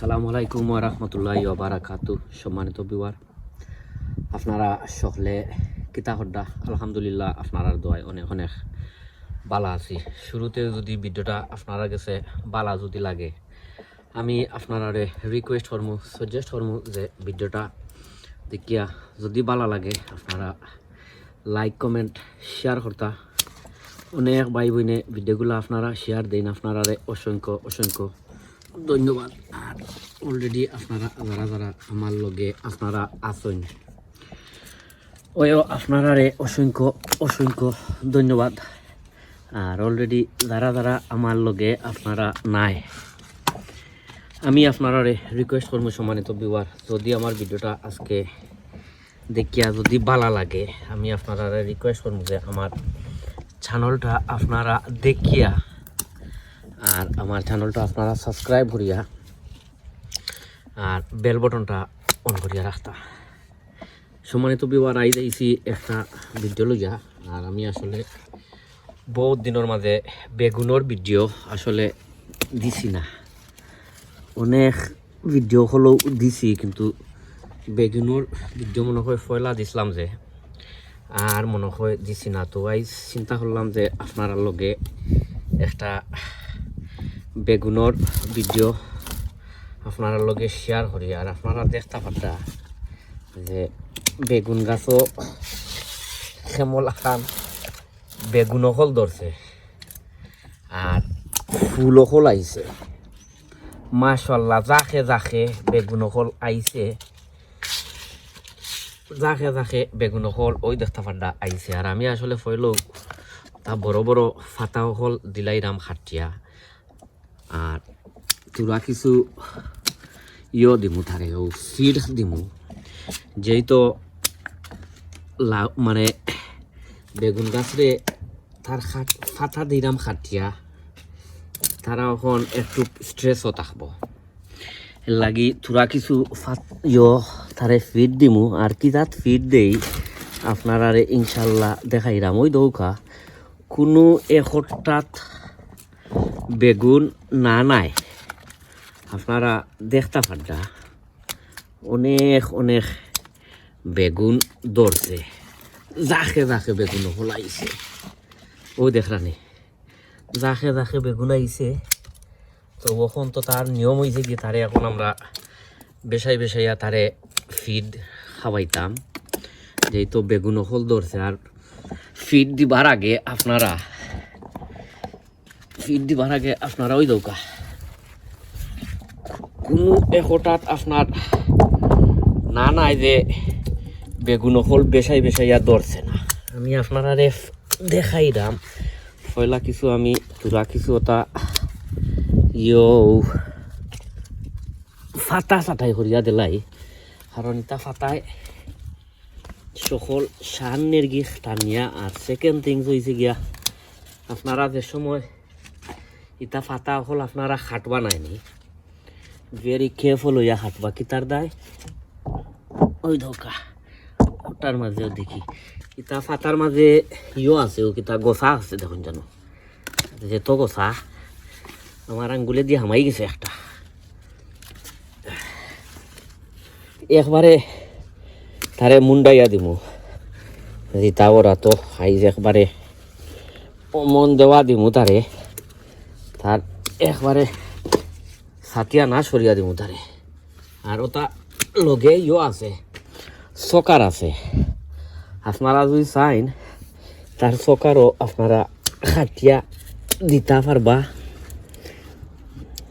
আসসালামু আলাইকুম ওয়া রাহমাতুল্লাহি ওয়া বারাকাতু। সম্মানিত ভিউয়ার, আপনারা সকলে কিতা হড্ডা? আলহামদুলিল্লাহ আপনার দোয়ায় অনেক অনেক বালা আছি। শুরুতে যদি ভিডিওটা আপনারা কাছে বালা যদি লাগে, আমি আপনারা রিকোয়েস্ট করমু, সাজেস্ট করমু যে ভিডিওটা দেখিয়া যদি বালা লাগে আপনারা লাইক কমেন্ট শেয়ার করতা। অনেক ভাই বোনে ভিডিওগুলো আপনারা শেয়ার দেন, আপনারা অসংখ্য অসংখ্য ধন্যবাদ। আর অলরেডি আপনারা যারা যারা আমার লগে আপনারা আছেন, ওইও আপনারা অসংখ্য অসংখ্য ধন্যবাদ। আর অলরেডি যারা যারা আমার লগে আপনারা নাই, আমি আপনারা রিকোয়েস্ট করবো সম্মানিত ভিউয়ার, যদি আমার ভিডিওটা আজকে দেখিয়া যদি ভালো লাগে, আমি আপনারা রিকোয়েস্ট করবো যে আমার চ্যানেলটা আপনারা দেখিয়া আর আমার চ্যানেলটা আপনারা সাবস্ক্রাইব করিয়া আর বেল বটনটা অন করিয়া রাখতা। সম্মানিত ভিউয়ার, আই যাইছি একটা ভিডিও লইয়া। আর আমি আসলে বহুত দিনের মাঝে বেগুনের ভিডিও আসলে দিছি না। অনেক ভিডিও হলেও দিছি, কিন্তু বেগুনের ভিডিও মনে হয় পয়লা দিছিলাম যে, আর মনে হয় দিছি না। তো আই চিন্তা করলাম যে আপনার লগে একটা বেগুনের ভিডিও আপনার লগে শেয়ার করি। আর আপনারা দেখতে পাতা যে বেগুন গাছও কেমন খান বেগুন হল ধরছে আর ফুল হল আইছে। মাশাআল্লাহ, জাখে জাখে বেগুন হল আইছে, জাখে জাখে বেগুন হল ওই দেখতে পাতা আইছে। আর আমি আসলে ফইলেও তা বড় বড় ফাতা হল দিলাইরাম খাটিয়া। আর তোরা কিছু দিমু তারে ও সিড দিমু, যেই তো মানে বেগুন গাছরে তার ফাতা দিলাম খাটিয়া, তারা এখন একটু স্ট্রেসও থাকবো। এর লাগি তোরা কিছু তারে ফিড দিমু। আর কি তাত ফিড দেই আপনারা ইনশাল্লাহ দেখাইরাম। ওই দৌকা কোনো এখটাত বেগুন না নাই, আপনারা দেখতে পাড্ডা অনেক অনেক বেগুন ধরছে, জাখে জাখে বেগুন হলাইছে। ওই দেখরানি জাখে জাখে বেগুন আইছে। তো এখন তো তার নিয়ম হয়েছে কি, তারে এখন আমরা বেশাই বেশাইয়া তারে ফিড খাওয়াইতাম, যেহেতু বেগুন হল ধরছে। আর ফিড দিবার আগে আপনারা ওই দৌকা কোনো হঠাৎ আপনার না নাই যে বেগুন হল বেশাই বেশাইয়া ধরছে না। আমি আপনারা দেখাইলাম পয়লা কিছু, আমি তোরা কিছু ওটা ফাতা চাটাই করিয়া দিলাই। কারণ ইটা ফাতায় সকল সান্নের গিয়ে টানিয়া। আর সেকেন্ড থিংস হয়েছে গিয়া, আপনারা যে সময় ইটা ফাতা হল আপনারা খাটবা নাইনি, ভেরি কেয়ারফুল হইয়া খাটবা। কিতার দায় ওই ধোকা ওটার মাঝেও দেখি ইটা ফাতার মাঝে আছে, ও কিতা গোসা আছে দেখুন জানো, যেত গোসা আমার আঙ্গুলে দিয়ে হামাই গেছে একটা। একবারে তারে মুন্ডাইয়া দিমু, তা ওরা তো আইজ একবারে মন দেওয়া দিমু তারে, তার একবারে ছাতিয়া না সরিয়া দিমু তারে। আর ওটা লগে আছে, চকার আছে। আপনারা যদি চাইন তার চকারও আপনারা খাটিয়া দিতে পারবা।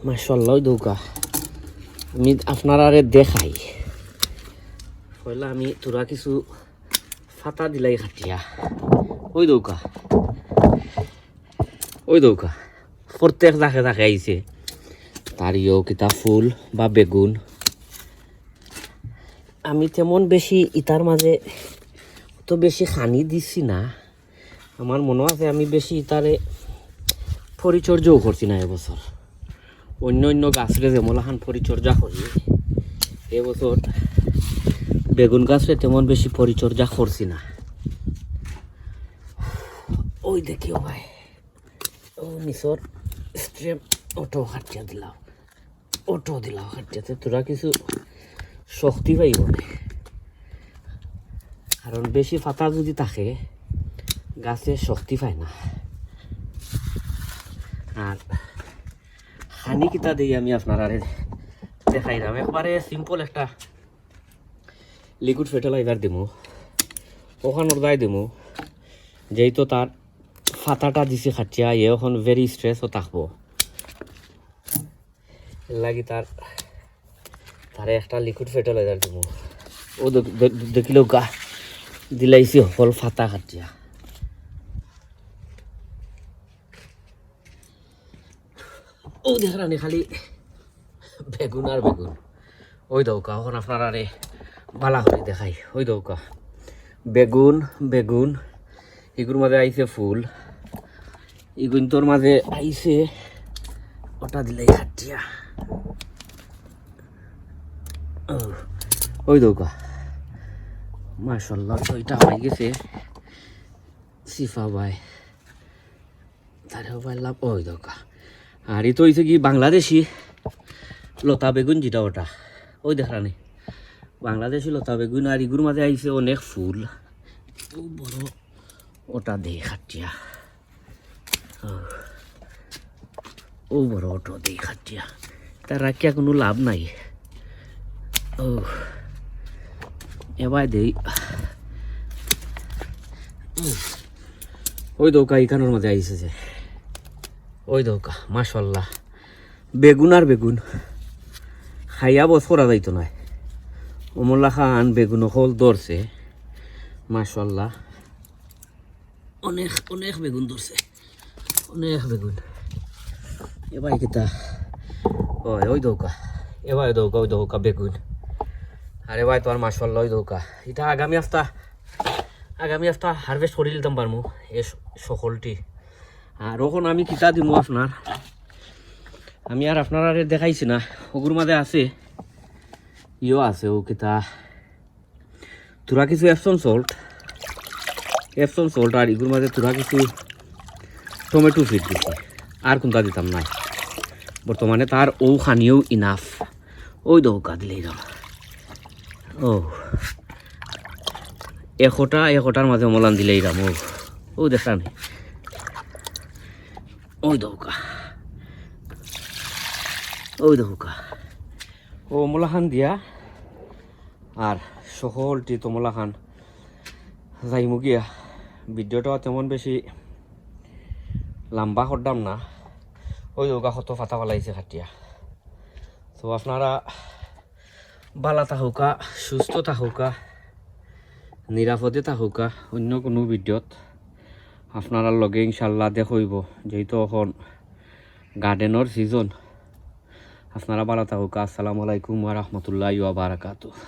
মাশাআল্লাহ, দৌকা আমি আপনারা দেখাই পয়লা। আমি তোরা কিছু ফাতা দিলাই খাটিয়া। ওই দৌকা প্রত্যেক জাকে জাকে আইছে তার কিতা ফুল বা বেগুন। আমি তেমন বেশি ইটার মাঝে তো বেশি খানি দিছি না। আমার মনে আছে আমি বেশি ইটারে পরিচর্যাও করছি না এবছর। অন্য অন্য গাছরে যেমন পরিচর্যা করি, এবছর বেগুন গাছরে তেমন বেশি পরিচর্যা করছি না। ওই দেখিও ভাই, ও নিচর স্ট্রেম অটো হাটিয়া দিলাম। অটো দিলাম খাটিয়াতে, তোরা কিছু শক্তি পাইব না, কারণ বেশি পাতা যদি থাকে গাছে শক্তি পায় না। আর খানি কিতা দিই আমি আপনারা দেখাইলাম, একবারে সিম্পল একটা লিকুইড ফার্টিলাইজার দিমু, ওখানোর দায় দিমু, যেহেতু তার ফাতাটা দিছে খাটিয়া, এ এখন ভেরি স্ট্রেসও থাকবো, লাগি তারে একটা লিকুইড ফার্টিলাইজার দিমু। ও দেখিলেও গা দিলাইছি সফল ফাতা খাটিয়া। ও দেখানি খালি বেগুন আর বেগুন। ওই দৌকা এখন আপনারা রে বালা করে দেখাই। ওই দৌকা বেগুন বেগুন, এগুলোর মাঝে আইছে ফুল, এগুন তোর মাঝে আইছে ওটা দিলাই খাটিয়া। ওই দৌকা মাশাআল্লাহ, ওইটা হয়ে গেছে সিফা ভাই, তারেও পারলাম। ওই দৌকা আর এই তো হয়েছে কি বাংলাদেশি লতা বেগুন, যেটা ওটা ওই দেখানি বাংলাদেশি লতা বেগুন। আর এগুলোর মাঝে আইছে অনেক ফুল, বড় ওটা দে খাটিয়া, ও বড় ওটা দে খাটিয়া, তার রাখিয়া কোনো লাভ নাই। ও এবার দেই। ওই দৌকা এখানোর মাঝে আইছে যে, ওই দৌকা মাশাআল্লাহ বেগুন আর বেগুন খাইয়া বস করা যাইতো না। অমলা খান বেগুন হল ধরছে মাশাআল্লাহ, অনেক অনেক বেগুন ধরছে, অনেক বেগুন। এবার কিতা ওই দৌকা, এবার দৌকা ওই দৌকা বেগুন। আরে ভাই তোমার মাশাআল্লাহ ওই দৌকা, এটা আগামী সপ্তাহ হারভেস্ট করে দিতাম পারমু এ সকলটি। আর ওখন আমি কিতা দিমু আপনার, আমি আর আপনারা দেখাইছি না, ওগুর মাঝে আছে ইও আছে, ও কিতা তোরা কিছু এপসন সল্ট আর এগুর মাঝে তোরা কিছু টমেটো ফিট দিছে, আর কোনটা দিতাম না বর্তমানে, তার ও খানিও ইনাফ। ওই দৌকা দিলেই দাম। ও একটার মাঝে মলান দিলেই দাম। ও দেখা নেই। ওই দৌকা ও মলা খান দিয়া, আর সকলটি তোমলা খান যাইমু গিয়া। ভিডিওটা তেমন বেশি লম্বা করতাম না, ওই দৌকা কত ফাতা পালাইছে খাটিয়া। তো আপনারা বালা থাকুকা, সুস্থ থাকুকা, নিরাপদে থাকুকা। অন্য কোনো ভিডিওত আপনারা লগে ইনশাল্লাহ দেখইব, যেহেতু এখন গার্ডেনের সিজন। আপনারা ভালো থাকুকা। আসসালামু আলাইকুম ওয়া রাহমাতুল্লাহি ওয়া বারাকাতুহু।